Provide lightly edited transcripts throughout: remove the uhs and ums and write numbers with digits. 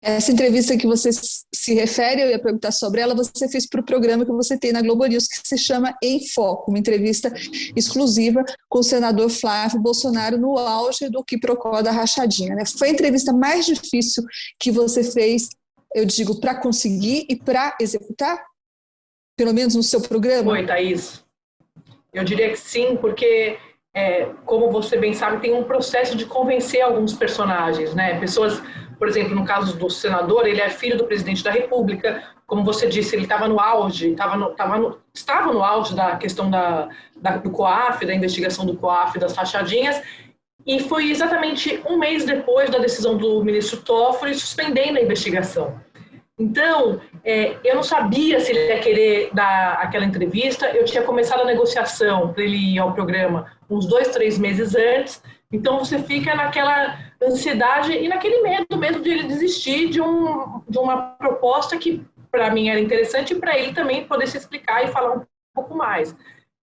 Essa entrevista que você se refere, eu ia perguntar sobre ela, você fez para o programa que você tem na Globo News, que se chama Em Foco, uma entrevista exclusiva com o senador Flávio Bolsonaro no auge do quiprocó da rachadinha, né? Foi a entrevista mais difícil que você fez, eu digo, para conseguir e para executar? Pelo menos no seu programa? Foi, Thaís. Eu diria que sim, porque, como você bem sabe, tem um processo de convencer alguns personagens, né? Pessoas, por exemplo, no caso do senador, ele é filho do presidente da República. Como você disse, ele estava no auge, estava no auge da questão do COAF, da investigação do COAF, das rachadinhas, e foi exatamente um mês depois da decisão do ministro Toffoli suspendendo a investigação. Então, eu não sabia se ele ia querer dar aquela entrevista. Eu tinha começado a negociação para ele ir ao programa uns 2, 3 meses antes. Então, você fica naquela ansiedade e naquele medo de ele desistir de uma proposta que, para mim, era interessante e para ele também poder se explicar e falar um pouco mais.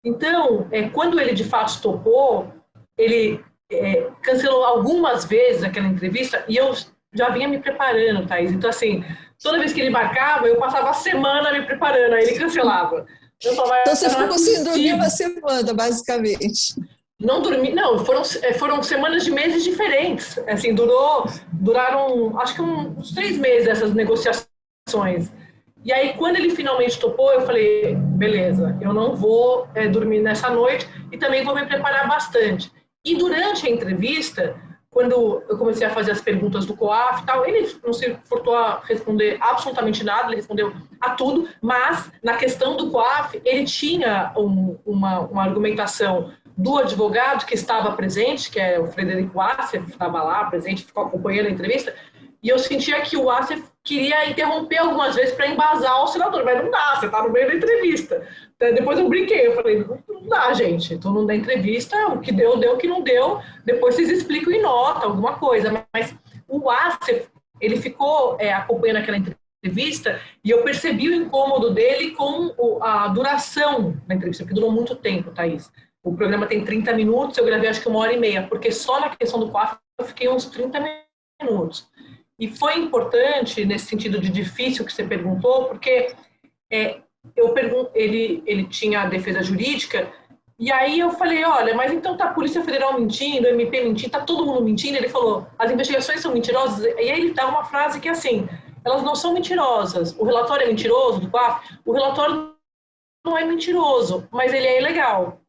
Então, quando ele, de fato, topou, ele cancelou algumas vezes aquela entrevista e eu já vinha me preparando, Thaís. Então, assim, toda vez que ele marcava, eu passava a semana me preparando, aí ele cancelava. Então você ficou sem dormir uma semana, basicamente. Não dormi, não, foram semanas de meses diferentes. Assim, duraram, acho que uns 3 meses essas negociações. E aí, quando ele finalmente topou, eu falei, beleza, eu não vou dormir nessa noite e também vou me preparar bastante. E durante a entrevista, quando eu comecei a fazer as perguntas do COAF e tal, ele não se furtou a responder absolutamente nada, ele respondeu a tudo, mas na questão do COAF, ele tinha uma argumentação do advogado que estava presente, que é o Frederico Assef, estava lá presente, ficou acompanhando a entrevista, e eu sentia que o Assef queria interromper algumas vezes para embasar o senador, mas não dá, você está no meio da entrevista. Depois eu brinquei, eu falei, não dá, gente, estou no meio da entrevista, o que deu, o que não deu, depois vocês explicam em nota, alguma coisa. Mas o Assef, ele ficou acompanhando aquela entrevista e eu percebi o incômodo dele com a duração da entrevista, porque durou muito tempo, Thaís. O programa tem 30 minutos, eu gravei acho que 1h30, porque só na questão do COAF eu fiquei uns 30 minutos. E foi importante, nesse sentido de difícil que você perguntou, porque ele tinha a defesa jurídica, e aí eu falei, olha, mas então tá a Polícia Federal mentindo, o MP mentindo, tá todo mundo mentindo? Ele falou, as investigações são mentirosas? E aí ele dá uma frase que assim, elas não são mentirosas. O relatório é mentiroso do COAF? O relatório não é mentiroso, mas ele é ilegal.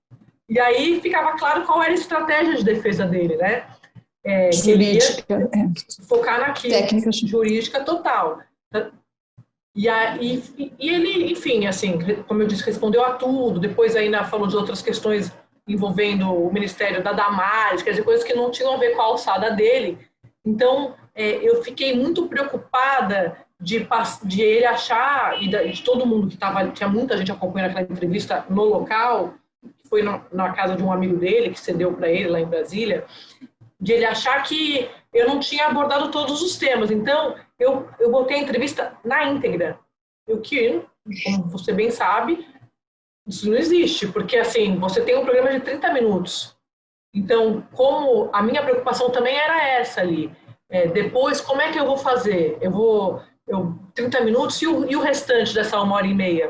E aí ficava claro qual era a estratégia de defesa dele, né? Jurídica. Focar naquilo. Técnica jurídica total. E ele, enfim, assim, como eu disse, respondeu a tudo. Depois ainda falou de outras questões envolvendo o Ministério da Damares, quer dizer, coisas que não tinham a ver com a alçada dele. Então, eu fiquei muito preocupada de ele achar, e de todo mundo que estava, tinha muita gente acompanhando aquela entrevista no local, que foi na casa de um amigo dele, que cedeu para ele lá em Brasília, de ele achar que eu não tinha abordado todos os temas. Então, eu botei a entrevista na íntegra. O que, como você bem sabe, isso não existe, porque, assim, você tem um programa de 30 minutos. Então, como a minha preocupação também era essa ali. Depois, como é que eu vou fazer? 30 minutos e o restante dessa 1h30?